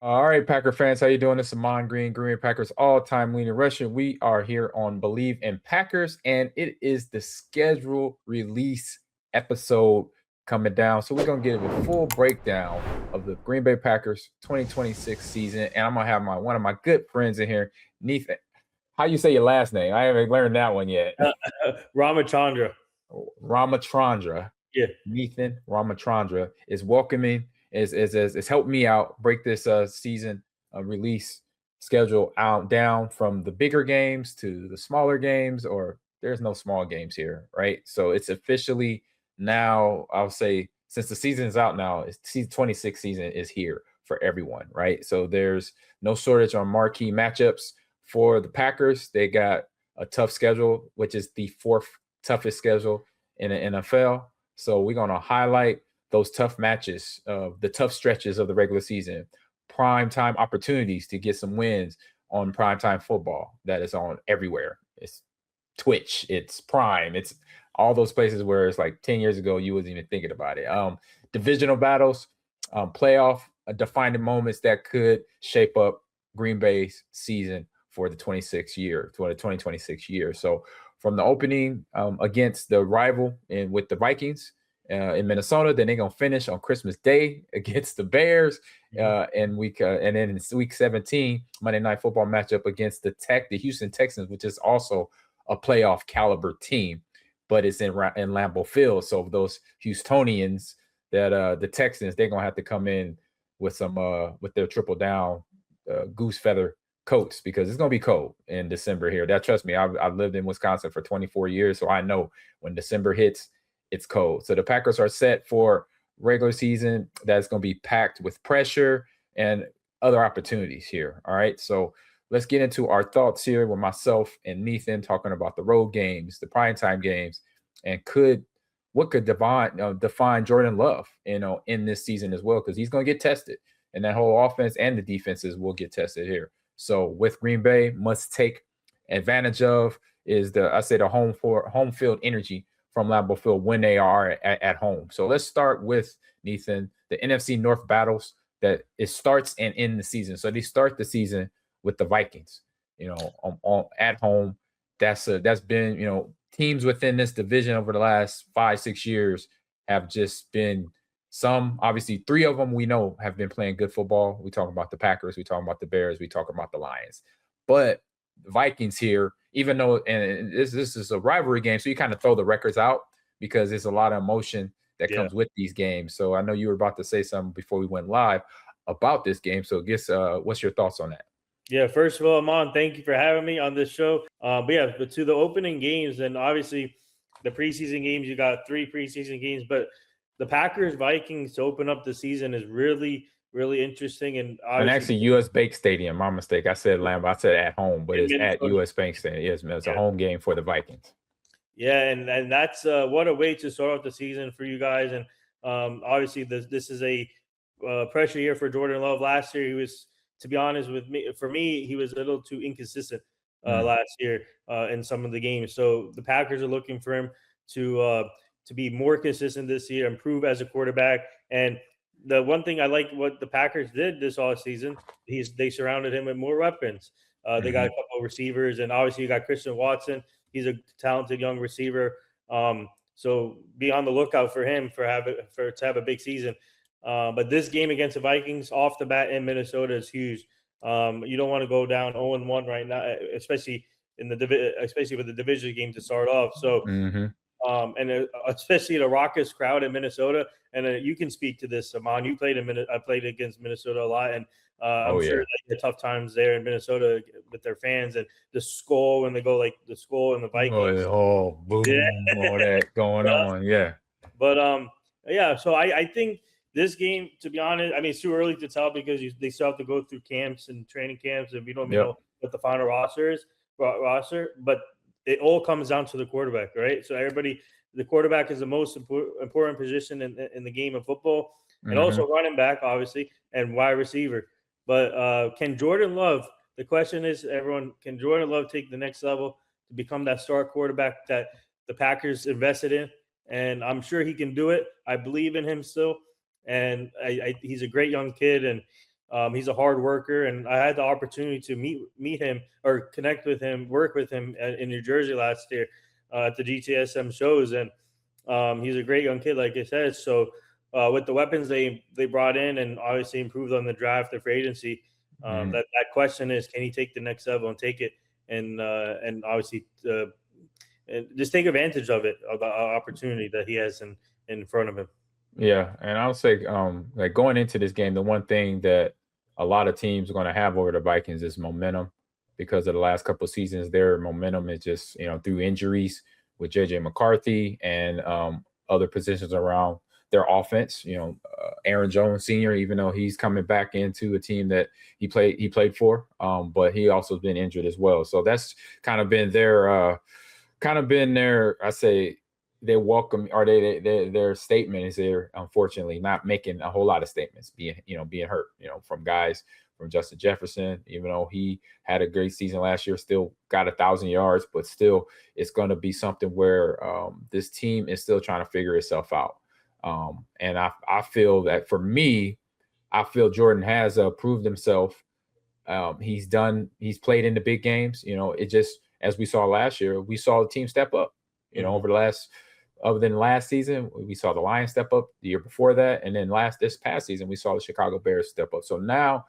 All right, Packer fans, how you doing? This is Ahman Green, Green Bay Packers all-time leading rusher. We are here on Bleav in Packers, and it is the schedule release episode coming down. So we're gonna give a full breakdown of the Green Bay Packers 2026 season, and I'm gonna have one of my good friends in here, Nithin. How you say your last name? I haven't learned that one yet. Ramachandra. Ramachandra. Yeah. Nithin Ramachandra is welcoming is helped me out break this season release schedule out down from the bigger games to the smaller games, or there's no small games here, right? So it's officially now, I'll say, since the season is out now, it's 26 season is here for everyone, right? So there's no shortage on marquee matchups for the Packers. They got a tough schedule, which is the fourth toughest schedule in the NFL. So we're going to highlight those tough matches, the tough stretches of the regular season, prime time opportunities to get some wins on prime time football that is on everywhere. It's Twitch, it's Prime, it's all those places where it's like 10 years ago you wasn't even thinking about it. Divisional battles, playoff defining moments that could shape up Green Bay's season for the 2026 year. So from the opening against the rival and with the Vikings in Minnesota, then they're gonna finish on Christmas Day against the Bears, and then in week 17, Monday Night Football matchup against the Houston Texans, which is also a playoff caliber team, but it's in Lambeau Field. So those Houstonians, the Texans, they're gonna have to come in with some with their triple down goose feather coats, because it's gonna be cold in December here. That, trust me, I've lived in Wisconsin for 24 years, so I know when December hits, it's cold. So the Packers are set for regular season that's going to be packed with pressure and other opportunities here. All right. So let's get into our thoughts here with myself and Nithin talking about the road games, the primetime games, and what could define Jordan Love, in this season as well, because he's going to get tested, and that whole offense and the defenses will get tested here. So with Green Bay, must take advantage of is the home field energy from Lambeau Field when they are at home. So let's start with, Nithin, the NFC North battles that it starts and end the season. So they start the season with the Vikings, at home. That's been, teams within this division over the last 5-6 years have just been obviously 3 of them we know have been playing good football. We talk about the Packers, we talk about the Bears, we talk about the Lions. But the Vikings here, even though, and this is a rivalry game, so you kind of throw the records out because there's a lot of emotion that comes with these games. So I know you were about to say something before we went live about this game. So what's your thoughts on that? Yeah, first of all, Ahman, thank you for having me on this show. But to the opening games, and obviously the preseason games, you got 3 preseason games, but the Packers Vikings to open up the season is really, really interesting. And actually, US Bank Stadium, my mistake. I said Lambeau, I said at home, but it's at US Bank Stadium. Yes, it's a home game for the Vikings. Yeah, and that's what a way to start off the season for you guys. And obviously, this is a pressure year for Jordan Love. Last year, he was, to be honest with me, for me, he was a little too inconsistent last year in some of the games. So the Packers are looking for him to be more consistent this year, improve as a quarterback. And the one thing I like what the Packers did this offseason, they surrounded him with more weapons. They got a couple of receivers, and obviously you got Christian Watson. He's a talented young receiver. So be on the lookout for him to have a big season. But this game against the Vikings off the bat in Minnesota is huge. You don't want to go down 0-1 right now, especially especially with the division game to start off. So, and especially the raucous crowd in Minnesota. And you can speak to this, Ahman. You played I played against Minnesota a lot, and I'm sure they had tough times there in Minnesota with their fans and the skull when they go like the skull and the Vikings. Boom, all that going on, yeah. But yeah. So I think this game, to be honest, I mean, it's too early to tell because they still have to go through camps and training camps, and we don't know what the final roster is. But it all comes down to the quarterback, right? So the quarterback is the most important position in the game of football, and also running back, obviously, and wide receiver. But can Jordan Love? The question is, can Jordan Love take the next level to become that star quarterback that the Packers invested in? And I'm sure he can do it. I believe in him still, and he's a great young kid, and He's a hard worker, and I had the opportunity to meet him or connect with him, work with him in New Jersey last year at the GTSM shows, and he's a great young kid, like I said. So with the weapons they brought in, and obviously improved on the draft, the free agency, that question is, can he take the next level and take it, and obviously and just take advantage of it, of the opportunity that he has in front of him. Yeah, and I'll say, like going into this game, the one thing that a lot of teams are going to have over the Vikings is momentum, because of the last couple of seasons, their momentum is just through injuries with JJ McCarthy and other positions around their offense. Aaron Jones Sr., even though he's coming back into a team that he played for, but he also been injured as well. So that's kind of been their I say, they welcome, or their statement is they're unfortunately not making a whole lot of statements, being hurt, from guys from Justin Jefferson, even though he had a great season last year, still got 1,000 yards, but still it's going to be something where this team is still trying to figure itself out. And I feel that for me, I feel Jordan has proved himself. He's played in the big games. It just, as we saw last year, we saw the team step up, other than last season, we saw the Lions step up the year before that. And then this past season, we saw the Chicago Bears step up. So now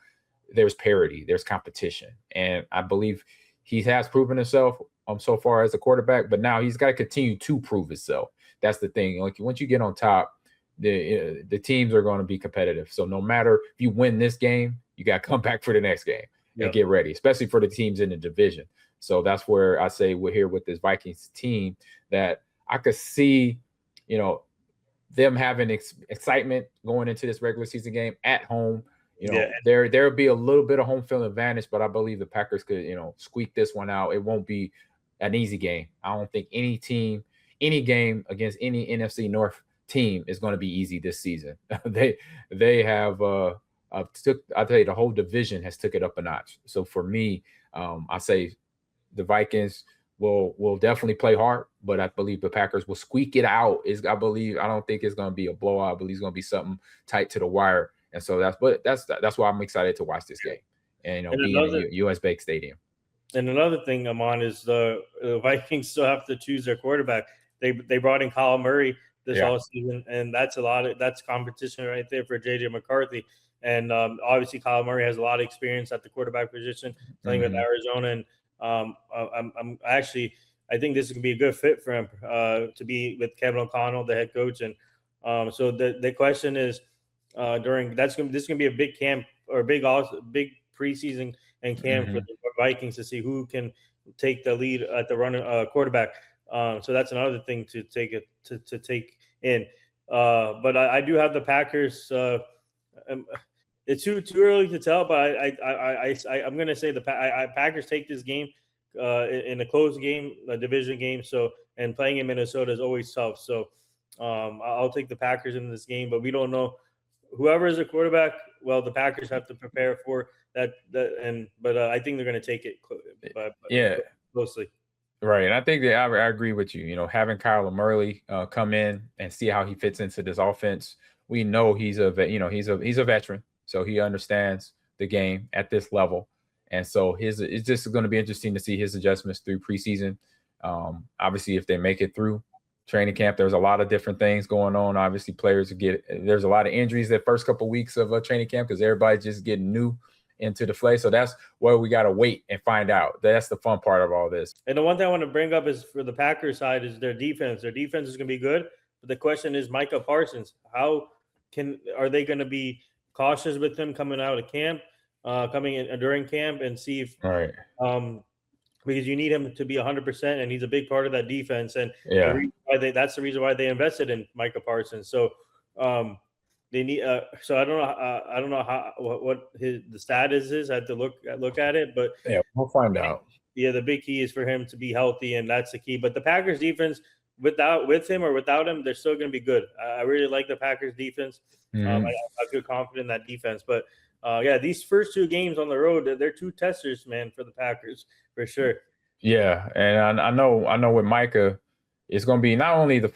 there's parity, there's competition. And I believe he has proven himself so far as a quarterback, but now he's got to continue to prove himself. That's the thing. Like, once you get on top, the teams are going to be competitive. So no matter if you win this game, you got to come back for the next game and get ready, especially for the teams in the division. So that's where I say we're here with this Vikings team that I could see, them having excitement going into this regular season game at home. There'll be a little bit of home field advantage, but I believe the Packers could, squeak this one out. It won't be an easy game. I don't think any game against any NFC North team is going to be easy this season. They have I'll tell you, the whole division has took it up a notch. So for me, I say the Vikings will definitely play hard, but I believe the Packers will squeak it out. I don't think it's going to be a blowout. I believe it's going to be something tight to the wire. And so that's why I'm excited to watch this game and be in a U.S. Bank Stadium. And another thing, Ahman, is the Vikings still have to choose their quarterback. They brought in Kyle Murray this all season, and that's competition right there for JJ McCarthy. And obviously Kyle Murray has a lot of experience at the quarterback position, playing with Arizona. And I think this is gonna be a good fit for him to be with Kevin O'Connell, the head coach. And so the question is, this is gonna be a big camp or big preseason and camp for the Vikings to see who can take the lead at the running quarterback. So that's another thing to take in. But I do have the Packers. It's too early to tell, but I'm going to say the Packers take this game in a close game, a division game. So, and playing in Minnesota is always tough. So I'll take the Packers in this game, but we don't know whoever is a quarterback. Well, the Packers have to prepare for that. But I think they're going to take it closely. Right, and I think that I agree with you. Having Kyler Murray come in and see how he fits into this offense. We know he's a veteran, so he understands the game at this level, and so it's just going to be interesting to see his adjustments through preseason. Obviously, if they make it through training camp, there's a lot of different things going on. Obviously, there's a lot of injuries that first couple of weeks of training camp because everybody's just getting new into the play. So that's where we got to wait and find out. That's the fun part of all this. And the one thing I want to bring up is for the Packers side is their defense. Their defense is going to be good, but the question is Micah Parsons. Are they going to be cautious with him coming out of camp, coming in during camp, and see if because you need him to be 100%, and he's a big part of that defense. And that's the reason why they invested in Micah Parsons. So they need. So I don't know what the status is. I have to look at it, but we'll find out. Yeah, the big key is for him to be healthy, and that's the key. But the Packers defense, with him or without him, they're still going to be good. I really like the Packers defense. I feel confident in that defense. But these first two games on the road, they're two testers, man, for the Packers for sure. Yeah, and I know with Micah, it's going to be not only the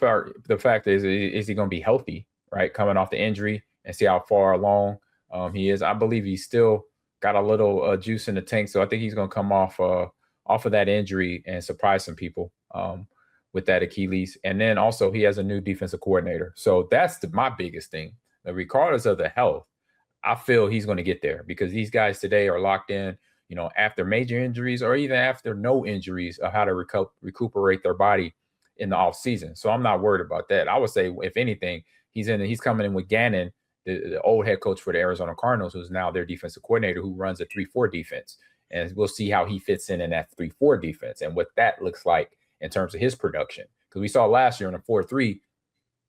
fact is he going to be healthy, right, coming off the injury, and see how far along He is. I Bleav he's still got a little juice in the tank. So I think he's going to come off of that injury and surprise some people with that Achilles. And then also he has a new defensive coordinator. So that's my biggest thing. Now, regardless of the health, I feel he's going to get there because these guys today are locked in, after major injuries or even after no injuries of how to recuperate their body in the off season. So I'm not worried about that. I would say, if anything, he's coming in with Gannon, the old head coach for the Arizona Cardinals, who's now their defensive coordinator, who runs a 3-4 defense. And we'll see how he fits in that 3-4 defense and what that looks like in terms of his production. Because we saw last year in a 4-3,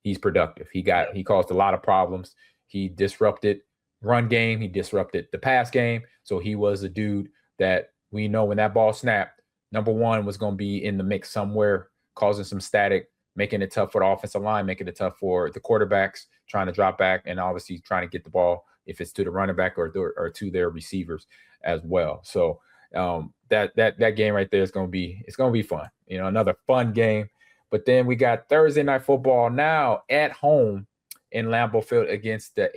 he's productive. He caused a lot of problems. He disrupted run game. He disrupted the pass game. So he was a dude that we know when that ball snapped, number one was going to be in the mix somewhere, causing some static, making it tough for the offensive line, making it tough for the quarterbacks trying to drop back, and obviously trying to get the ball if it's to the running back or to their receivers as well. So that game right there is going to be fun. Another fun game. But then we got Thursday night football now at home in Lambeau Field against the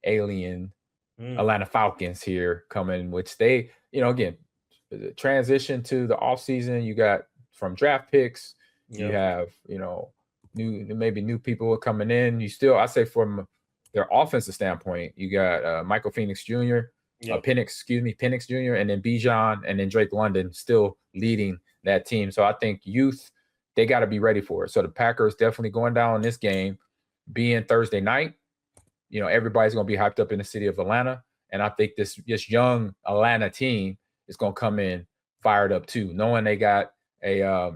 alien Atlanta Falcons here coming, which they, again, the transition to the offseason, you got from draft picks, you have, new people coming in. You still, I say from their offensive standpoint, you got Michael Penix Jr., Penix Jr., and then Bijan, and then Drake London still leading that team. So I think youth, they got to be ready for it. So the Packers definitely going down in this game, being Thursday night. Everybody's going to be hyped up in the city of Atlanta. And I think this young Atlanta team is going to come in fired up too, knowing they got a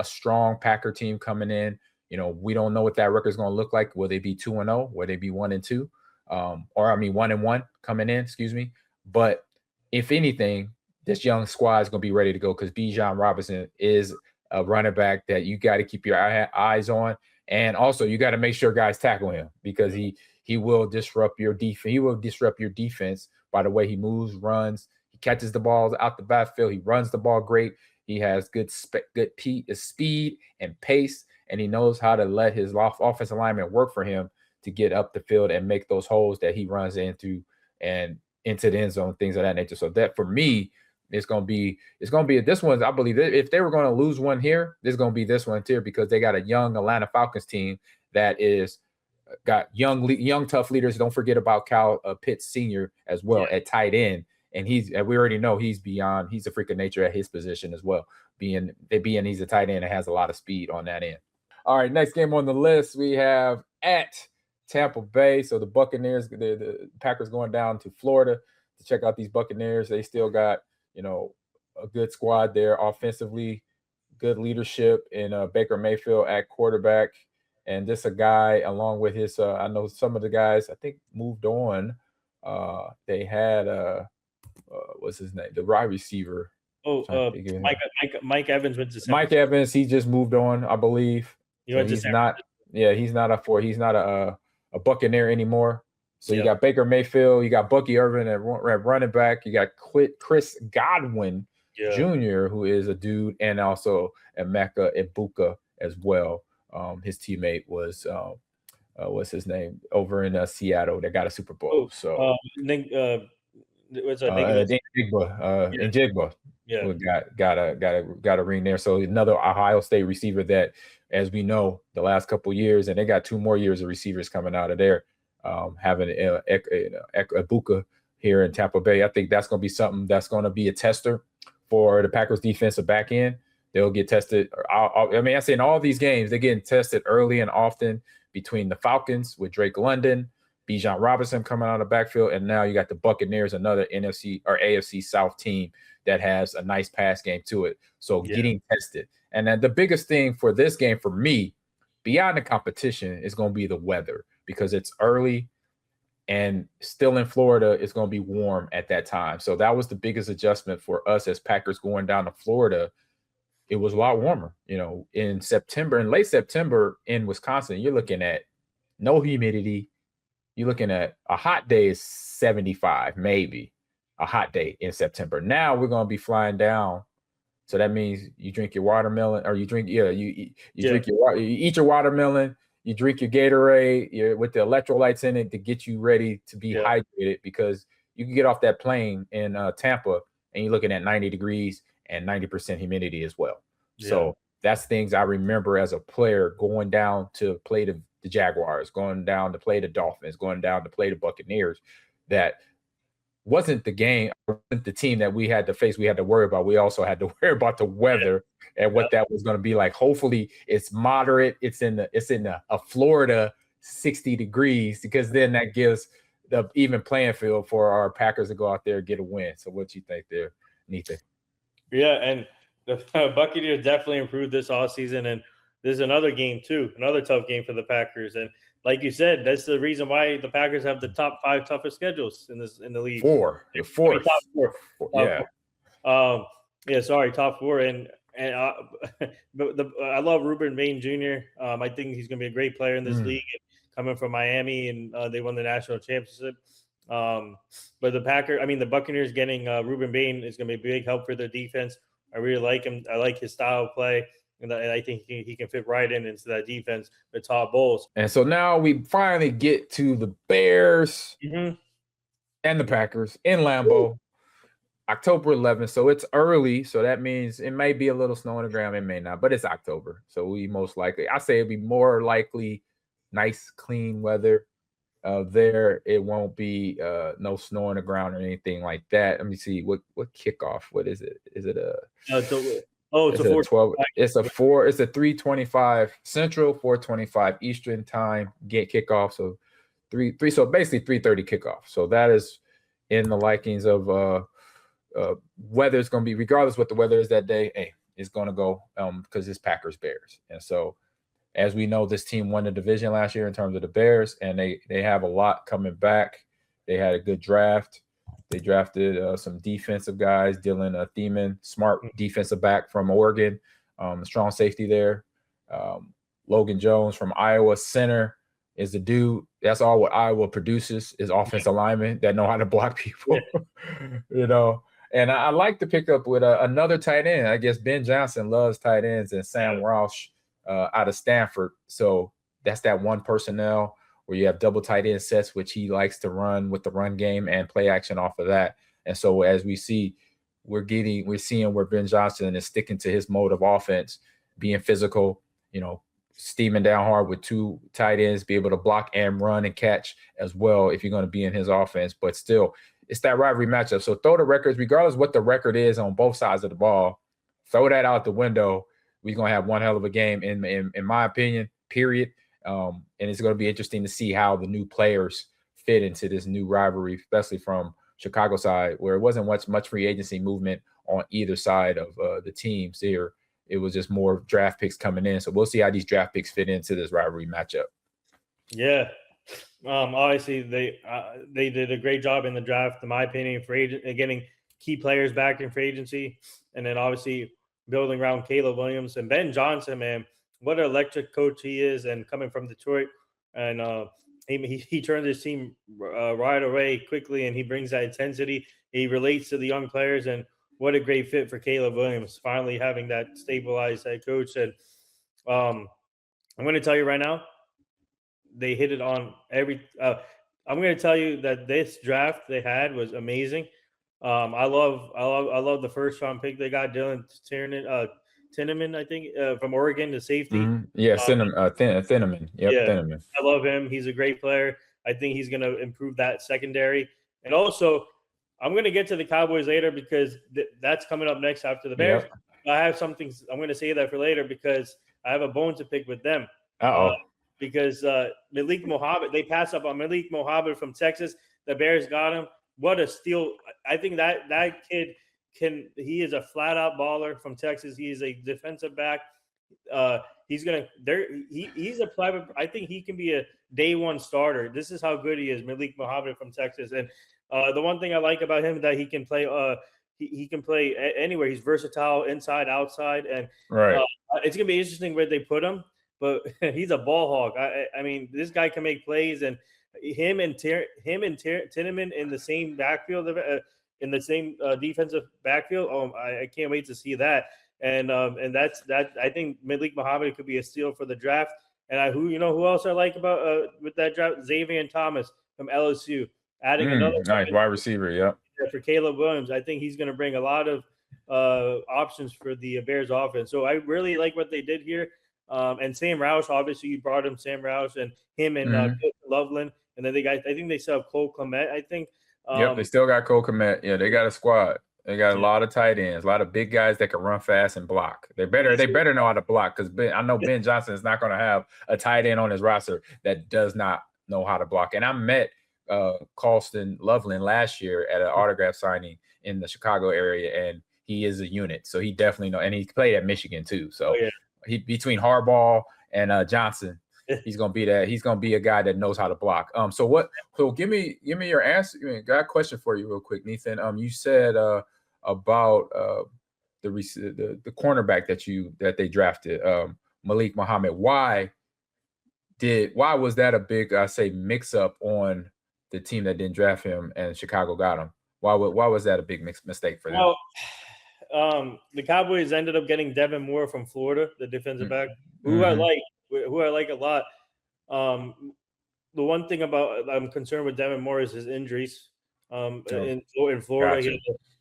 strong Packer team coming in. We don't know what that record is going to look like. Will they be 2-0? Will they be 1-2? 1-1 coming in, excuse me. But if anything, this young squad is going to be ready to go because Bijan Robinson is a running back that you got to keep your eyes on. And also you got to make sure guys tackle him because he will disrupt your defense. He will disrupt your defense by the way he moves, runs. He catches the balls out the backfield. He runs the ball great. He has good speed and pace, and he knows how to let his offensive lineman work for him to get up the field and make those holes that he runs into and into the end zone, things of that nature. So that for me, it's going to be this one. I Bleav if they were going to lose one here, this is going to be this one too, because they got a young Atlanta Falcons team that is got young tough leaders. Don't forget about Kyle Pitts Sr. as well at tight end. And we already know he's a freak of nature at his position as well. Being he's a tight end and has a lot of speed on that end. All right, next game on the list, we have at Tampa Bay. So the Buccaneers, the Packers going down to Florida to check out these Buccaneers. They still got, a good squad there offensively, good leadership in Baker Mayfield at quarterback. And just a guy along with his, I know some of the guys, I think, moved on. They had, what's his name? The wide receiver. Mike Evans went to Mike Evans. He just moved on, I Bleav. So he's not a Buccaneer anymore. So you got Baker Mayfield, you got Bucky Irvin at running back, you got Chris Godwin Jr., who is a dude, and also Emeka Egbuka as well. His teammate was what's his name over in Seattle that got a Super Bowl. Njigba. Got a ring there. So another Ohio State receiver that, as we know, the last couple of years, and they got 2 more years of receivers coming out of there. Having Egbuka here in Tampa Bay, I think that's going to be something that's going to be a tester for the Packers defensive back end. They'll get tested. I say in all these games, they're getting tested early and often between the Falcons with Drake London, Bijan Robinson coming out of the backfield, and now you got the Buccaneers, another NFC or AFC South team that has a nice pass game to it. So getting tested. And then the biggest thing for this game for me, beyond the competition, is going to be the weather, because it's early and still in Florida, it's going to be warm at that time. So that was the biggest adjustment for us as Packers going down to Florida. It was a lot warmer, in September, in late September in Wisconsin, you're looking at no humidity. You're looking at a hot day is 75, maybe a hot day in September. Now we're going to be flying down. So that means you drink your watermelon, or you eat your watermelon. you drink your Gatorade with the electrolytes in it to get you ready to be hydrated, because you can get off that plane in Tampa and you're looking at 90 degrees and 90% humidity as well. So that's things I remember as a player, going down to play the Jaguars, going down to play the Dolphins, going down to play the Buccaneers. That wasn't the game, wasn't the team that we had to face, we had to worry about. We also had to worry about the weather and what that was going to be like. Hopefully it's moderate. It's in a Florida 60 degrees, because then that gives the even playing field for our Packers to go out there and get a win. So what you think there, Nithin? Yeah, and the Buccaneers definitely improved this offseason, and there's another game too, another tough game for the Packers. And like you said, that's the reason why the Packers have the top 5 toughest schedules in the league. Top four. Top 4. And I love Ruben Bain Jr. I think he's going to be a great player in this league, coming from Miami, and they won the national championship. But the Buccaneers getting Ruben Bain is going to be a big help for their defense. I really like him. I like his style of play. And I think he can fit right into that defense, the Todd Bowles. And so now we finally get to the Bears and the Packers in Lambeau, October 11th. So it's early. So that means it may be a little snow on the ground. It may not, but it's October. So we most likely, I say it'd be more likely nice, clean weather there. It won't be no snow on the ground or anything like that. Let me see what kickoff. What is it? Is it a it's a 12. It's a 3:25 Central, 4:25 Eastern time kickoff. So so basically 3:30 kickoff. So that is in the likings of weather is going to be, regardless what the weather is that day, it's going to go because it's Packers Bears. And so as we know, this team won the division last year in terms of the Bears, and they have a lot coming back. They had a good draft. They drafted some defensive guys, Dylan Thiemann, smart defensive back from Oregon, strong safety there. Logan Jones from Iowa, center, is the dude. That's all what Iowa produces, is offensive linemen that know how to block people, And I like to pick up with another tight end. I guess Ben Johnson loves tight ends, and Sam Roush out of Stanford. So that's that one personnel where you have double tight end sets, which he likes to run with the run game and play action off of that. And so as we see, we're seeing where Ben Johnson is sticking to his mode of offense, being physical, steaming down hard with 2 tight ends, be able to block and run and catch as well if you're going to be in his offense. But still, it's that rivalry matchup. So throw the records, regardless what the record is on both sides of the ball, throw that out the window. We're going to have one hell of a game, in my opinion, period. And it's going to be interesting to see how the new players fit into this new rivalry, especially from Chicago side, where it wasn't much free agency movement on either side of the teams here. It was just more draft picks coming in. So we'll see how these draft picks fit into this rivalry matchup. Yeah. Obviously, they did a great job in the draft, in my opinion, for getting key players back in free agency. And then obviously building around Caleb Williams and Ben Johnson, man. What an electric coach he is, and coming from Detroit, and he turned his team right away quickly, and he brings that intensity. He relates to the young players, and what a great fit for Caleb Williams, finally having that stabilized head coach. And I'm going to tell you right now, they hit it on every. I'm going to tell you that this draft they had was amazing. I love the first round pick they got, Dylan Tinneman, I think, from Oregon, the safety. Yeah, Thiemann. Yep, Thiemann. I love him. He's a great player. I think he's going to improve that secondary. And also, I'm going to get to the Cowboys later, because that's coming up next after the Bears. Yep. I have something. I'm going to say that for later, because I have a bone to pick with them. Because Malik Mohammed, they passed up on Malik Mohammed from Texas. The Bears got him. What a steal. I think that kid he is a flat out baller from Texas. He is a defensive back. He's a private. I think he can be a day one starter. This is how good he is, Malik Mohammed from Texas. And the one thing I like about him is that he can play. He can play anywhere. He's versatile, inside, outside, and it's gonna be interesting where they put him. But he's a ball hog. I mean, this guy can make plays, and him and Tinneman in the same backfield, in the same defensive backfield. Oh, I can't wait to see that. And that's that. I think Malik Mohammed could be a steal for the draft. And who else I like about with that draft? Xavier Thomas from LSU, adding another nice wide receiver. Yep. for Caleb Williams. I think he's going to bring a lot of options for the Bears offense. So I really like what they did here. And Sam Roush, obviously you brought him, Sam Roush, and him and Loveland. And then I think they still have Cole Kmet, I think. Yep, they still got Cole Kmet. Yeah, they got a squad. They got a lot of tight ends, a lot of big guys that can run fast and block. They better know how to block, because I know Ben Johnson is not going to have a tight end on his roster that does not know how to block. And I met Colston Loveland last year at an autograph signing in the Chicago area, and he is a unit. So he definitely knows. And he played at Michigan too. So he, between Harbaugh and Johnson, he's gonna be that. He's gonna be a guy that knows how to block. So give me your answer. Got a question for you real quick, Nithin. You said about the cornerback that they drafted, Malik Muhammad. Why was that a big, I say, mix up on the team that didn't draft him and Chicago got him? Why was that a big mistake for them? Well, the Cowboys ended up getting Devin Moore from Florida, the defensive back, who I like a lot. The one thing I'm concerned with Devin Moore is his injuries. In Florida, Gotcha.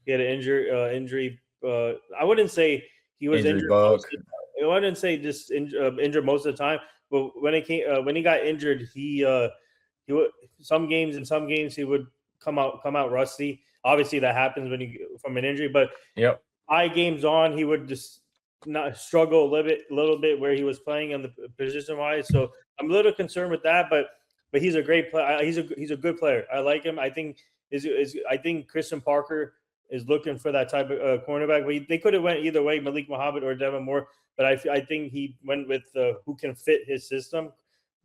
he had an injury. I wouldn't say he was injured. I wouldn't say just injured most of the time, but when he got injured, he would some games he would come out rusty. Obviously, that happens from an injury, but games on, he would just not struggle a little bit where he was playing on the position wise. So I'm a little concerned with that, but he's a great player. He's a good player. I like him. I think Christian Parker is looking for that type of cornerback. But they could have went either way, Malik Muhammad or Devin Moore. But I think he went with who can fit his system.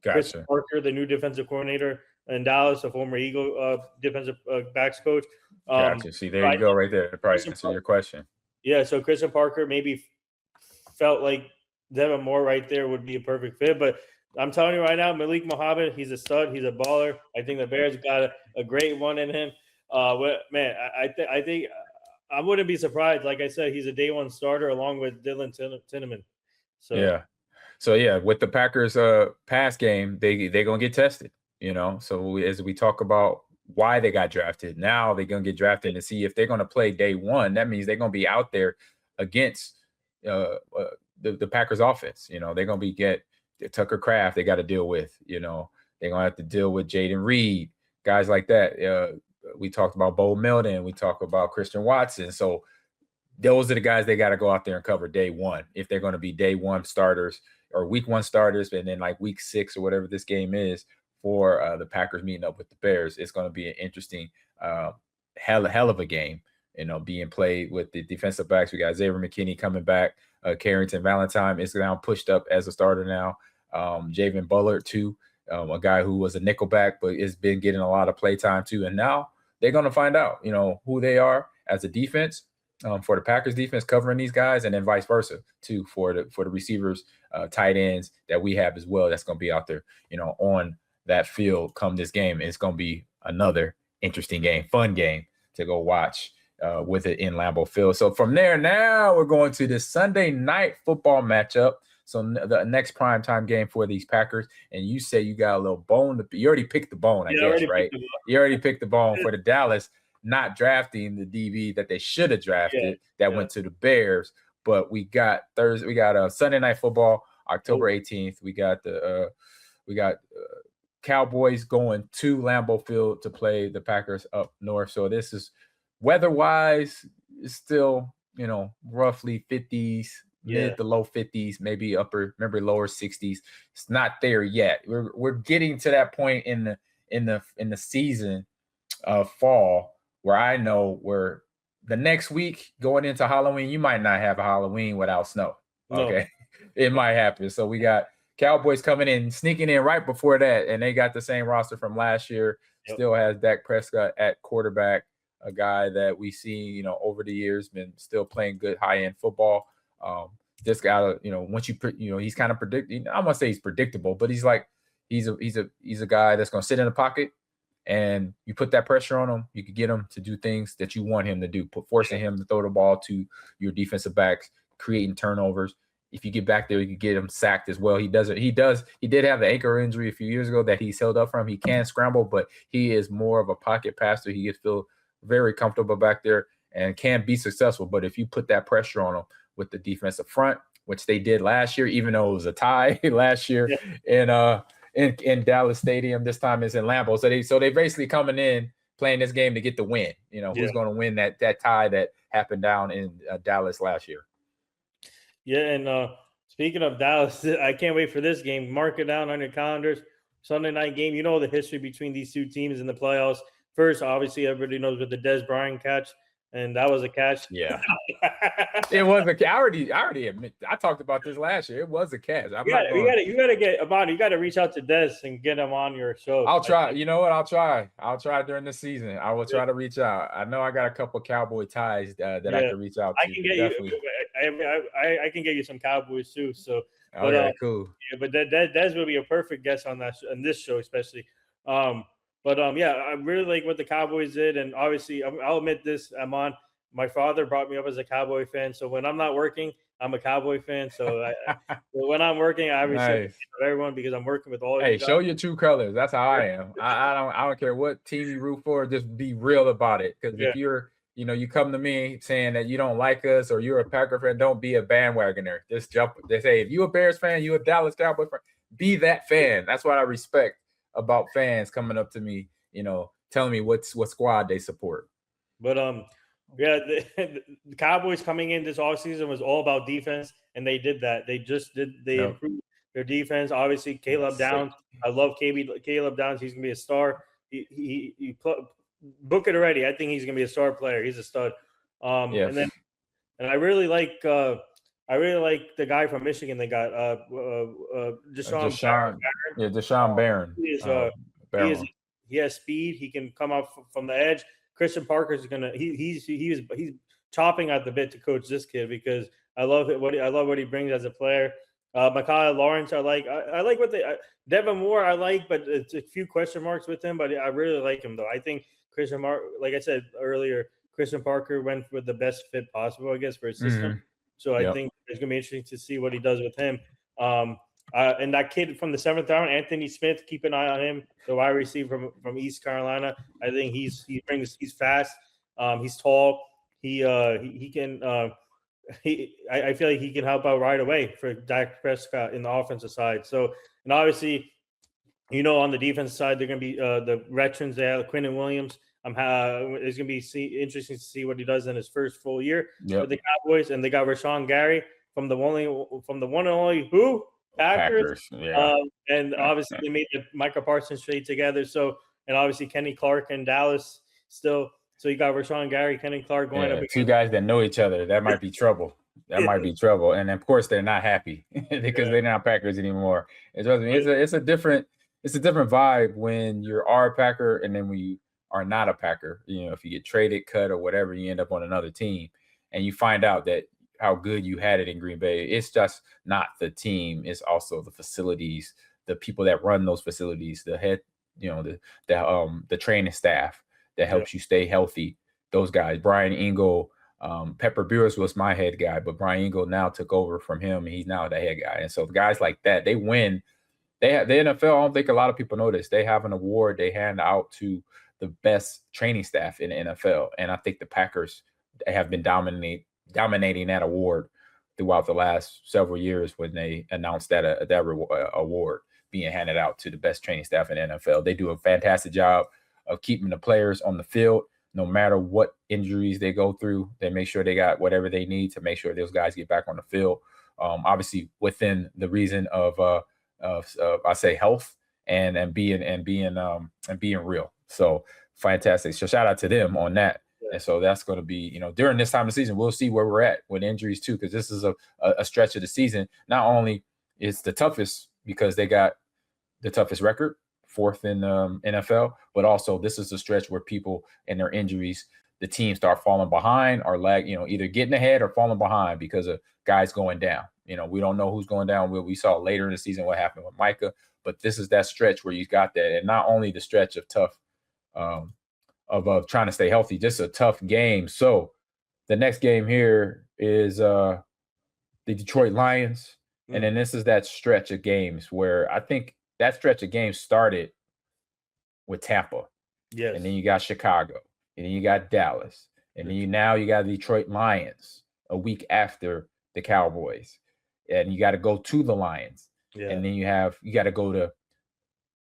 Gotcha. Christian Parker, the new defensive coordinator in Dallas, a former Eagle defensive backs coach. Gotcha. See, there you go, right there. That probably answer your question. Yeah, so Christian Parker maybe felt like Devin Moore right there would be a perfect fit. But I'm telling you right now, Malik Muhammad, he's a stud. He's a baller. I think the Bears got a great one in him. Man, I think I wouldn't be surprised. Like I said, he's a day one starter along with Dylan Tinneman. So with the Packers pass game, they're gonna get tested. So as we talk about why they got drafted, now they're gonna get drafted to see if they're gonna play day one. That means they're gonna be out there against the Packers offense. They're gonna get Tucker Kraft. They got to deal with. They're gonna have to deal with Jaden Reed, guys like that. We talked about Bo Melton. We talked about Christian Watson. So those are the guys they got to go out there and cover day one if they're going to be day one starters or week one starters, and then like week 6 or whatever this game is for the Packers meeting up with the Bears. It's going to be an interesting, hell of a game. Being played with the defensive backs. We got Xavier McKinney coming back. Carrington Valentine is now pushed up as a starter now. Javen Bullard too, a guy who was a nickelback but has been getting a lot of play time too. And now they're going to find out, who they are as a defense for the Packers defense covering these guys, and then vice versa too for the receivers, tight ends that we have as well. That's going to be out there, on that field come this game. It's going to be another interesting game, fun game to go watch with it in Lambeau Field. So from there, now we're going to the Sunday night football matchup. So the next primetime game for these Packers, and you say you got a little bone. You already picked the bone, I guess, right? You already picked the bone for the Dallas not drafting the DB that they should have drafted went to the Bears. But we got Thursday. We got Sunday night football, October 18th. We got Cowboys going to Lambeau Field to play the Packers up north. So this is weather-wise, it's still roughly 50s. Mid to low 50s, maybe lower 60s. It's not there yet. We're getting to that point in the season of fall where I know where the next week going into Halloween, you might not have a Halloween without snow. Okay, it might happen. So we got Cowboys coming in, sneaking in right before that, and they got the same roster from last year. Still has Dak Prescott at quarterback, a guy that we see over the years been still playing good high-end football. This guy, once he's kind of predictable. I'm gonna say he's predictable, but he's a guy that's gonna sit in the pocket, and you put that pressure on him, you could get him to do things that you want him to do, forcing him to throw the ball to your defensive backs, creating turnovers. if you get back there, you can get him sacked as well. He did have the ankle injury a few years ago that he's held up from. He can scramble, but he is more of a pocket passer. He gets feel very comfortable back there and can be successful. But if you put that pressure on him with the defensive front, which they did last year, even though it was a tie last year in Dallas Stadium, this time it's in Lambeau. So they basically coming in playing this game to get the win. Who's going to win that tie that happened down in Dallas last year. Yeah, and speaking of Dallas, I can't wait for this game. Mark it down on your calendars. Sunday night game. You know the history between these two teams in the playoffs. First, obviously, everybody knows with the Dez Bryant catch, and that was a catch. Yeah, it was a catch. I already admit. I talked about this last year. It was a catch. You gotta get Ahman. You gotta reach out to Dez and get him on your show. I'll try. You know what? I'll try. I'll try during the season. I will try to reach out. I know I got a couple Cowboy ties that I can reach out to. I can get you. I can get you some Cowboys too. So. Cool. Yeah, but Dez will be a perfect guest on this show, especially. I really like what the Cowboys did, and obviously, I'll admit this, Ahman. My father brought me up as a Cowboy fan, so when I'm not working, I'm a Cowboy fan. So when I'm working, I respect everyone because I'm working with all. Hey, show your true colors. That's how I am. I don't care what team you root for. Just be real about it. Because if you're you come to me saying that you don't like us or you're a Packer fan, don't be a bandwagoner. Just jump. They say if you're a Bears fan, you're a Dallas Cowboy fan, be that fan. That's what I respect about fans coming up to me, telling me what squad they support. But the Cowboys coming in this offseason was all about defense, and they did that. They improved their defense. Obviously, Caleb Downs. I love Caleb Downs. He's gonna be a star. He book it already. I think he's gonna be a star player. He's a stud. And I really like the guy from Michigan they got Deshaun Barron. He has speed. He can come up from the edge. Christian Parker's he's chopping at the bit to coach this kid because I love what he brings as a player. Micaiah Lawrence, I like what Devin Moore, I like, but it's a few question marks with him. But I really like him though. I think like I said earlier, Christian Parker went with the best fit possible, I guess, for his system. Mm-hmm. So I think it's going to be interesting to see what he does with him. And that kid from the 7th round, Anthony Smith, keep an eye on him. The wide receiver from East Carolina. I think he's fast. He's tall. He can. I feel like he can help out right away for Dak Prescott in the offensive side. So, and obviously, on the defense side, they're going to be the veterans there, Quinnen Williams. It's going to be interesting to see what he does in his first full year with the Cowboys, and they got Rashawn Gary from the one and only Packers. And obviously they made the Micah Parsons trade together. So, and obviously Kenny Clark and Dallas still. So you got Rashawn Gary, Kenny Clark going up. Two guys that know each other. That might be trouble. Might be trouble. And of course they're not happy because they're not Packers anymore. It's a different vibe when you are a Packer and then when you are not a Packer. If you get traded, cut, or whatever, you end up on another team and you find out that how good you had it in Green Bay. It's just not the team. It's also the facilities, the people that run those facilities, the head, the training staff that helps you stay healthy. Those guys, Brian Ingle, Pepper Beers was my head guy, but Brian Ingle now took over from him. And he's now the head guy. And so guys like that, they win. They have the NFL. I don't think a lot of people know this. They have an award they hand out to the best training staff in the NFL. And I think the Packers have been dominating that award throughout the last several years when they announced that award being handed out to the best training staff in the NFL. They do a fantastic job of keeping the players on the field, no matter what injuries they go through. They make sure they got whatever they need to make sure those guys get back on the field. Obviously, within the reason of I say health and being real. So fantastic. So shout out to them on that. And so that's going to be, during this time of the season, we'll see where we're at with injuries too, because this is a stretch of the season. Not only is the toughest because they got the toughest record, 4th in NFL, but also this is a stretch where people and their injuries, the team start falling behind or either getting ahead or falling behind because of guys going down. We don't know who's going down. We saw later in the season what happened with Micah, but this is that stretch where you got that. And not only the stretch of tough, of trying to stay healthy, just a tough game. So the next game here is the Detroit Lions, and then this is that stretch of games where I think that stretch of games started with Tampa. Yes. And then you got Chicago, and then you got Dallas, and then you got the Detroit Lions a week after the Cowboys, and you got to go to the Lions, and then you got to go to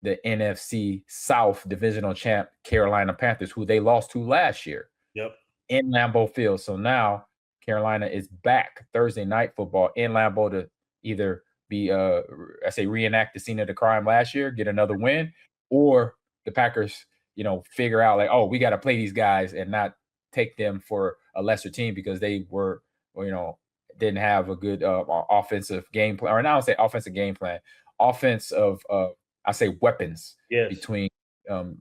the NFC South divisional champ Carolina Panthers, who they lost to last year. Yep. In Lambeau Field. So now Carolina is back Thursday night football in Lambeau to either be reenact the scene of the crime last year, get another win, or the Packers, figure out like, oh, we got to play these guys and not take them for a lesser team because they were, didn't have a good offensive game plan, or not, I don't say offensive game plan, offense of I say weapons between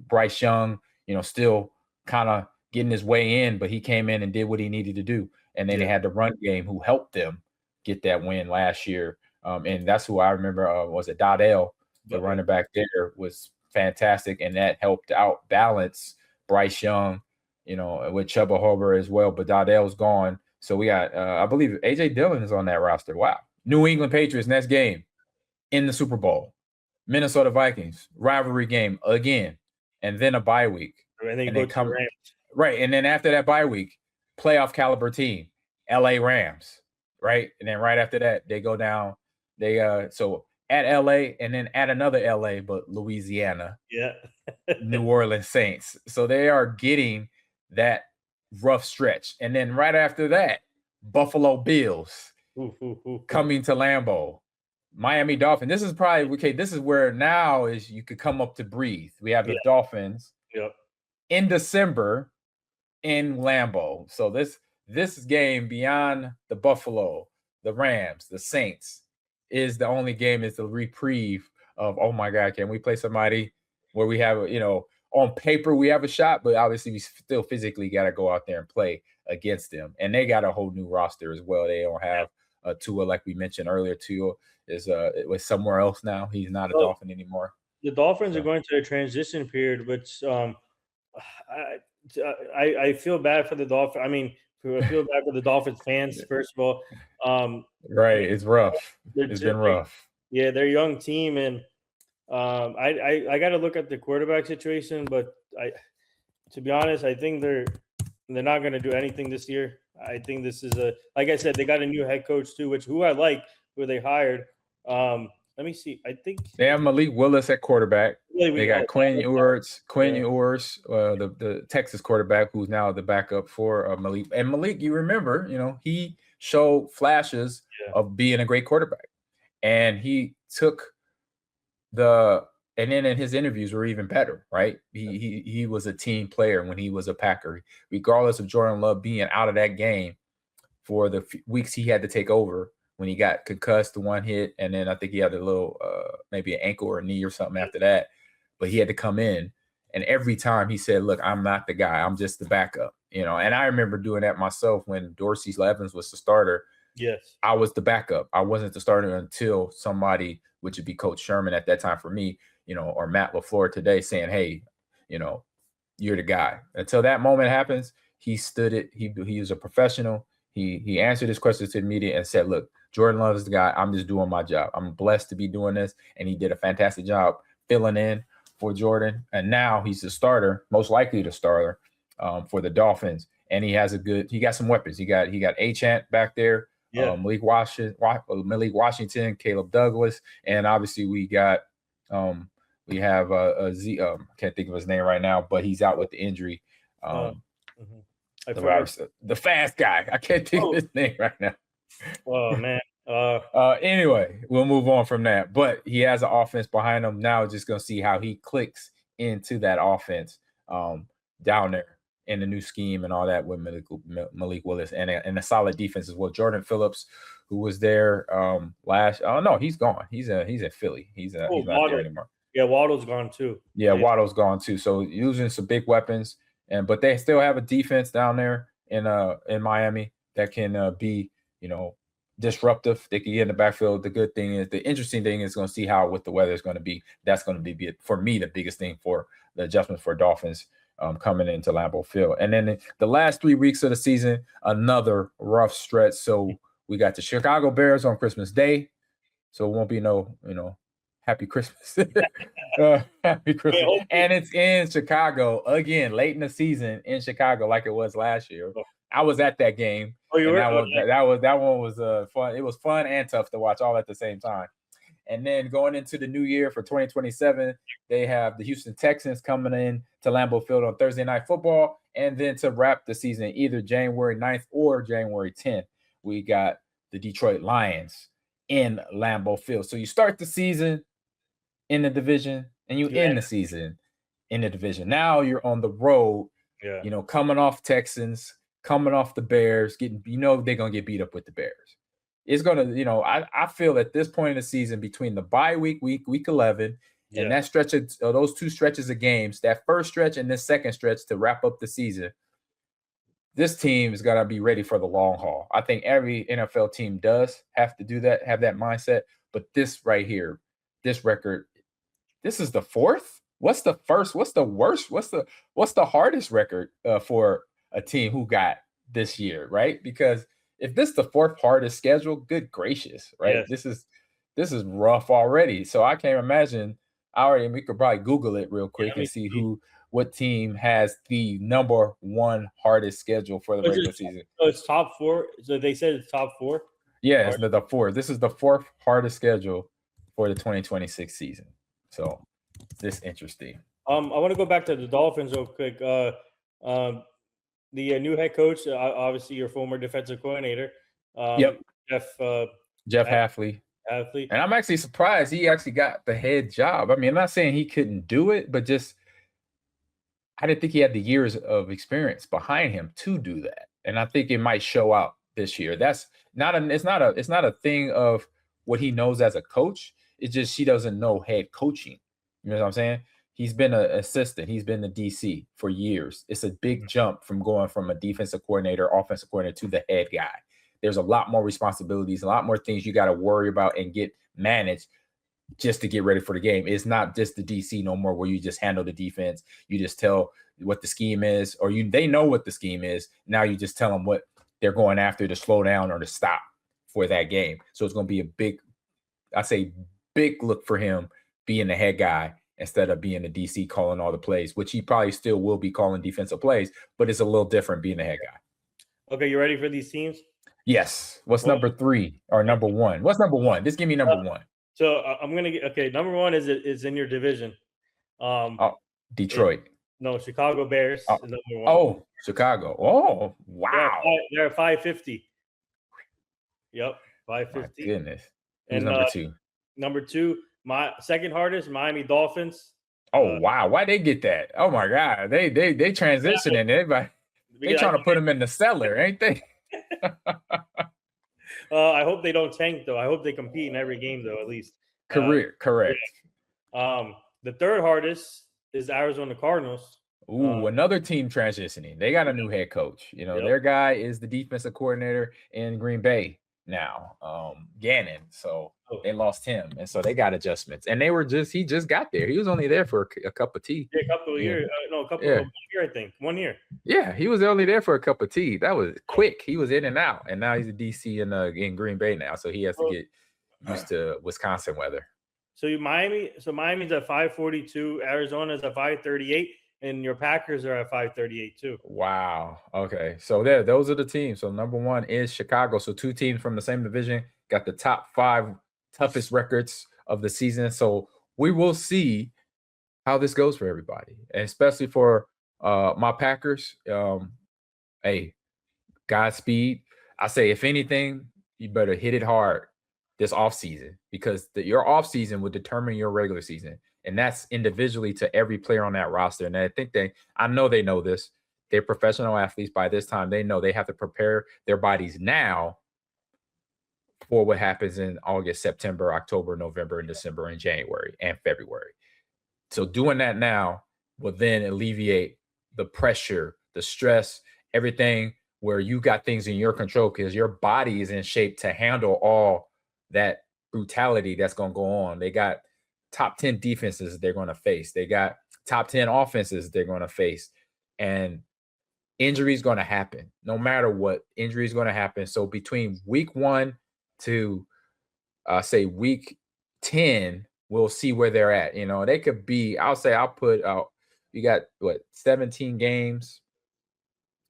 Bryce Young, still kind of getting his way in, but he came in and did what he needed to do. And then they had the run game who helped them get that win last year. And that's who I remember was it Dodell, the running back there was fantastic. And that helped out balance Bryce Young, with Chuba Hubbard as well. But Dodell's gone. So we got, I believe A.J. Dillon is on that roster. Wow. New England Patriots next game in the Super Bowl. Minnesota Vikings, rivalry game again. And then a bye week. And then you go to the Rams. Right. And then after that bye week, playoff caliber team, LA Rams. Right. And then right after that, they go down. So at LA and then at another LA, but Louisiana. Yeah. New Orleans Saints. So they are getting that rough stretch. And then right after that, Buffalo Bills coming to Lambeau. Miami Dolphins. This is probably this is where now is you could come up to breathe. We have the Dolphins in December in Lambeau. So this game beyond the Buffalo, the Rams, the Saints is the only game is the reprieve of, oh my God, can we play somebody where we have, on paper we have a shot, but obviously we still physically got to go out there and play against them. And they got a whole new roster as well. They don't have Tua, like we mentioned earlier. Tua is was somewhere else now. He's not a Dolphin anymore. The Dolphins are going to a transition period, which I feel bad for the Dolphins. I mean, I feel bad for the Dolphins fans, first of all. Right. It's rough. It's been rough. Yeah, they're a young team, and I got to look at the quarterback situation, but to be honest, I think they're not going to do anything this year. I think this is like I said, they got a new head coach too, who I like, who they hired. Let me see. I think they have Malik Willis at quarterback. They got Quinn Ewers, the Texas quarterback, who's now the backup for Malik. And Malik, you remember, he showed flashes of being a great quarterback, and he took and then in his interviews were even better, right? He was a team player when he was a Packer, regardless of Jordan Love being out of that game for the weeks he had to take over. When he got concussed, the one hit, and then I think he had a little, maybe an ankle or a knee or something after that. But he had to come in, and every time he said, "Look, I'm not the guy. I'm just the backup." And I remember doing that myself when Dorsey Evans was the starter. Yes, I was the backup. I wasn't the starter until somebody, which would be Coach Sherman at that time for me, or Matt LaFleur today, saying, "Hey, you're the guy." Until that moment happens, he stood it. He was a professional. He answered his questions to the media and said, "Look, Jordan Love is the guy. I'm just doing my job. I'm blessed to be doing this." And he did a fantastic job filling in for Jordan. And now he's the starter, most likely the starter for the Dolphins. And he got some weapons. He got Achant back there, Malik Washington, Caleb Douglas. And obviously we have I can't think of his name right now, but he's out with the injury. The fast guy. I can't think of his name right now. Oh man. Anyway, we'll move on from that. But he has an offense behind him now. Just gonna see how he clicks into that offense down there in the new scheme and all that with Malik Willis and a solid defense as well. Jordan Phillips, who was there last. Oh no, he's gone. He's at Philly. He's not there anymore. Yeah, Waddle's gone too. Yeah, Waddle's gone too. So using some big weapons. But they still have a defense down there in Miami that can be, disruptive. They can get in the backfield. The interesting thing is going to see what the weather is going to be. That's going to be, for me, the biggest thing for the adjustments for Dolphins coming into Lambeau Field. And then the last 3 weeks of the season, another rough stretch. So We got the Chicago Bears on Christmas Day, so it won't be no, Happy Christmas. Happy Christmas. And it's in Chicago again, late in the season in Chicago, like it was last year. I was at that game. Oh, you were? That one was fun. It was fun and tough to watch all at the same time. And then going into the new year for 2027, they have the Houston Texans coming in to Lambeau Field on Thursday Night Football. And then to wrap the season, either January 9th or January 10th, we got the Detroit Lions in Lambeau Field. So you start the season in the division and you end the season in the division. Now you're on the road, coming off Texans, coming off the Bears, they're going to get beat up with the Bears. It's going to, I feel at this point in the season between the bye week 11, and that stretch of those two stretches of games, that first stretch and this second stretch to wrap up the season, this team is going to be ready for the long haul. I think every NFL team does have to do that, have that mindset. But this right here, this record, this is the fourth. What's the first? What's the worst? What's the hardest record for a team who got this year, right? Because if this is the fourth hardest schedule, good gracious, right? Yes. This is rough already. So I can't imagine. We could probably Google it real quick and see what team has the number one hardest schedule for the regular season. So it's top four. So they said it's top four. Yeah, it's the fourth. This is the fourth hardest schedule for the 2026 season. So this is interesting. I want to go back to the Dolphins real quick. The new head coach, obviously your former defensive coordinator, Jeff Hafley. And I'm actually surprised he actually got the head job. I mean, I'm not saying he couldn't do it, but just I didn't think he had the years of experience behind him to do that. And I think it might show out this year. That's it's not a thing of what he knows as a coach. It's just she doesn't know head coaching. You know what I'm saying? He's been an assistant. He's been the DC for years. It's a big jump from going from a defensive coordinator, offensive coordinator to the head guy. There's a lot more responsibilities, a lot more things you got to worry about and get managed just to get ready for the game. It's not just the DC no more where you just handle the defense. You just tell what the scheme is, or they know what the scheme is. Now you just tell them what they're going after to slow down or to stop for that game. So it's going to be a big look for him being the head guy instead of being the DC calling all the plays, which he probably still will be calling defensive plays, but it's a little different being the head guy. Okay, you ready for these teams? Yes. What's number 3 or number 1? What's number 1? Just give me number 1. So I'm gonna get number 1 is in your division. Detroit. Chicago Bears is number 1. Oh, Chicago. Oh, wow. They're at 550. Yep, 550. My goodness. Who's number 2? Number 2, my second hardest, Miami Dolphins. Oh wow, why they get that? Oh my God, they transitioning. Everybody, they trying to put them in the cellar, ain't they? I hope they don't tank though. I hope they compete in every game though, at least. Correct. Yeah. The third hardest is Arizona Cardinals. Ooh, another team transitioning. They got a new head coach. Their guy is the defensive coordinator in Green Bay now, Gannon. So they lost him, and so they got adjustments. And he just got there. He was only there for a cup of tea. Yeah, a couple of years. A year, I think. 1 year. Yeah, he was only there for a cup of tea. That was quick. He was in and out, and now he's a DC in Green Bay now. So he has to get used to Wisconsin weather. So Miami's at 542, Arizona's at 538, and your Packers are at 538 too. Wow. Okay. So those are the teams. So number 1 is Chicago. So 2 teams from the same division got the top 5 toughest records of the season. So we will see how this goes for everybody, and especially for my Packers. Hey, Godspeed. I say, if anything, you better hit it hard this offseason, because your offseason will determine your regular season. And that's individually to every player on that roster. And I know they know this. They're professional athletes. By this time, they know they have to prepare their bodies now for what happens in August, September, October, November, and December, and January, and February. So doing that now will then alleviate the pressure, the stress, everything where you got things in your control, because your body is in shape to handle all that brutality that's going to go on. They got top 10 defenses they're going to face. They got top 10 offenses they're going to face. And injury is going to happen. No matter what, injury is going to happen. So between week 1 to say week 10, we'll see where they're at. You know, they could be, I'll put out, you got 17 games,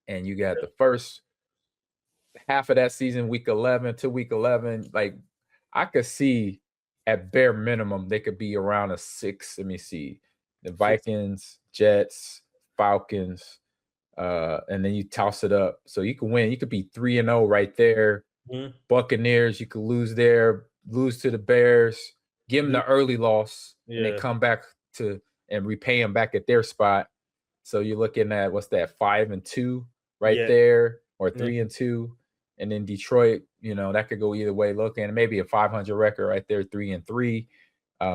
and you got the first half of that season, week 11 to week 11. Like, I could see at bare minimum, they could be around a 6. Let me see. The Vikings, Jets, Falcons, and then you toss it up. So you can win. You could be 3-0 right there. Mhm. Buccaneers, you could lose there, lose to the Bears, give them the early loss, and then come back and repay them back at their spot. So you're looking at, what's that, 5-2 right there, or 3-2. And then Detroit, you know, that could go either way. Looking maybe a 500 record right there, 3-3.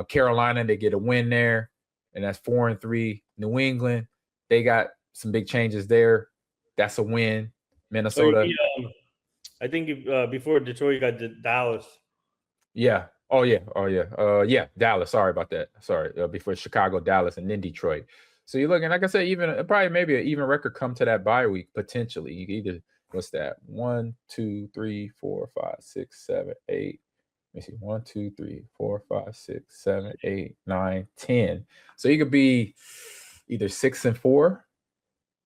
Carolina, they get a win there, and that's 4-3. New England, they got some big changes there. That's a win. Minnesota. I think before Detroit, you got Dallas. Yeah. Oh yeah. Dallas. Sorry about that. Sorry. Before Chicago, Dallas, and then Detroit. So you're looking, like I said, even probably maybe an even record come to that bye week potentially. You either, what's that? 1, 2, 3, 4, 5, 6, 7, 8. Let me see. 1, 2, 3, 4, 5, 6, 7, 8, 9, 10. So you could be either 6-4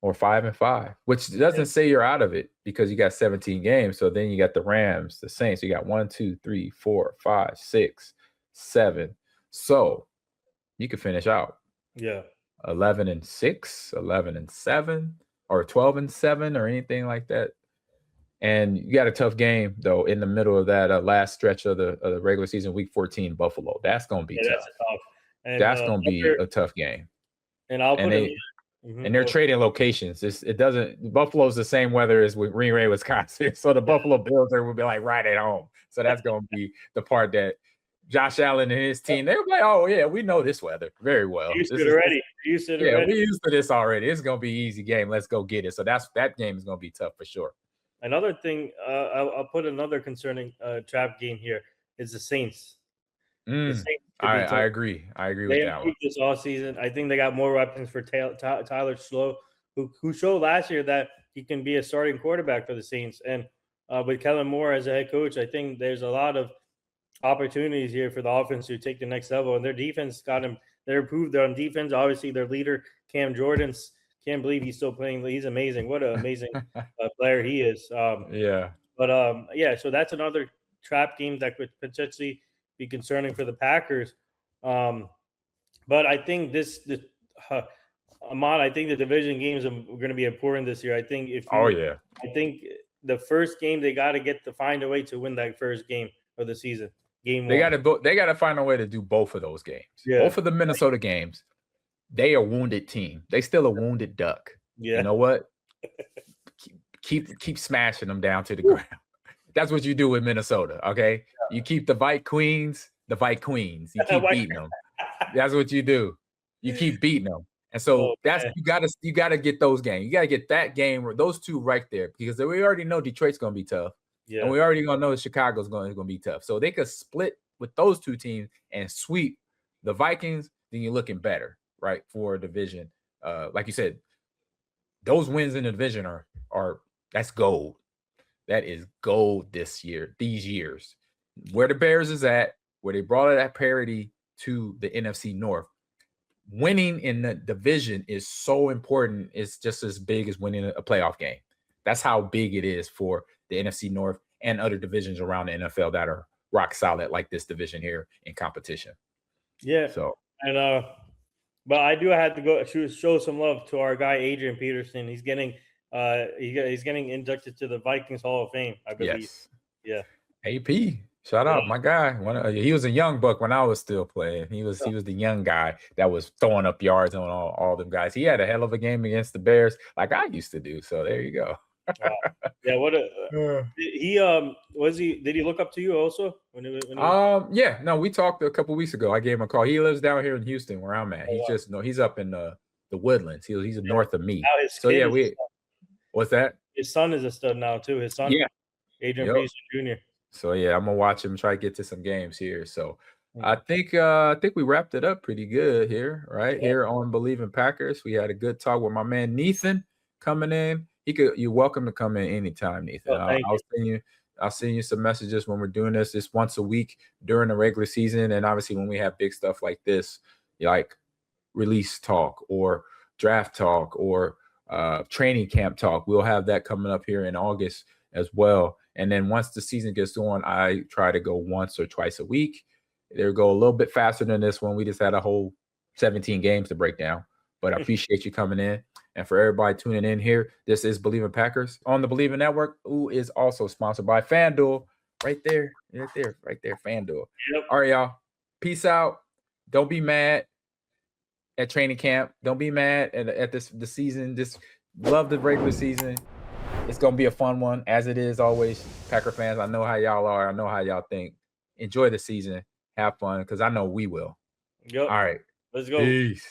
or 5-5, which doesn't say you're out of it, because you got 17 games. So then you got the Rams, the Saints. You got 1, 2, 3, 4, 5, 6, 7. So you could finish out. 11-6, 11-7, or 12-7, or anything like that. And you got a tough game though in the middle of that last stretch of the regular season, week 14, Buffalo. That's gonna be tough. That's gonna be a tough game. And I'll put and they're trading locations. It doesn't. Buffalo's the same weather as with Green Bay, Wisconsin. So the Buffalo Bills will be like right at home. So that's gonna be the part that Josh Allen and his team, they're like, oh yeah, we know this weather very well. We used to this already. It's gonna be an easy game. Let's go get it. So that game is gonna be tough for sure. Another thing, I'll put another concerning trap game here is the Saints. The Saints I agree. I agree with that one. This all season, I think they got more weapons for Tyler Slow, who showed last year that he can be a starting quarterback for the Saints. And with Kellen Moore as a head coach, I think there's a lot of opportunities here for the offense to take the next level. And their defense got him. They're improved on defense. Obviously, their leader Cam Jordan's. Can't believe he's still playing. He's amazing. What an amazing player he is. So that's another trap game that could potentially be concerning for the Packers. But I think Ahmad, I think the division games are going to be important this year. I think I think the first game they got to find a way to win that first game of the season. Game they got to find a way to do both of those games. Both of the Minnesota games. They are a wounded team. They still a wounded duck. Yeah. You know what? Keep smashing them down to the ground. That's what you do with Minnesota, okay? Yeah. You keep the Vikings. You keep beating them. That's what you do. You keep beating them. And so you gotta get those games. You gotta get that game, those two right there, because we already know Detroit's gonna be tough. Yeah. And we already gonna know Chicago's gonna be tough. So they could split with those two teams and sweep the Vikings, then you're looking better. Right, for a division, like you said, those wins in the division are that's gold. That is gold this year. These years, where the Bears is at, where they brought that parity to the NFC North. Winning in the division is so important. It's just as big as winning a playoff game. That's how big it is for the NFC North and other divisions around the NFL that are rock solid, like this division here in competition. Yeah. So and but I do have to go show some love to our guy Adrian Peterson. He's getting he's getting inducted to the Vikings Hall of Fame, I believe. Yes. Yeah. AP, shout out my guy. He was a young buck when I was still playing. He was the young guy that was throwing up yards on all them guys. He had a hell of a game against the Bears, like I used to do. So there you go. Wow. Yeah, what a did he look up to you also we talked a couple weeks ago. I gave him a call. He lives down here in Houston where I'm at. He's up in the Woodlands. He's north of me. What's that? His son is a stud now too. His son, Adrian Peterson Jr. So I'm gonna watch him try to get to some games here. So I think we wrapped it up pretty good here, right? Here on Bleav in Packers. We had a good talk with my man Nithin coming in. You're welcome to come in anytime, Nathan. Oh, thank you. I'll send you some messages when we're doing this. It's once a week during the regular season, and obviously when we have big stuff like this, like release talk or draft talk or training camp talk, we'll have that coming up here in August as well. And then once the season gets going, I try to go once or twice a week. They'll go a little bit faster than this one. We just had a whole 17 games to break down. But I appreciate you coming in. And for everybody tuning in here, this is Bleav in Packers on the Bleav in Network, who is also sponsored by FanDuel. Right there, FanDuel. Yep. All right, y'all. Peace out. Don't be mad at training camp. Don't be mad at the season. Just love the regular season. It's going to be a fun one, as it is always. Packer fans, I know how y'all are. I know how y'all think. Enjoy the season. Have fun, because I know we will. Yep. All right. Let's go. Peace.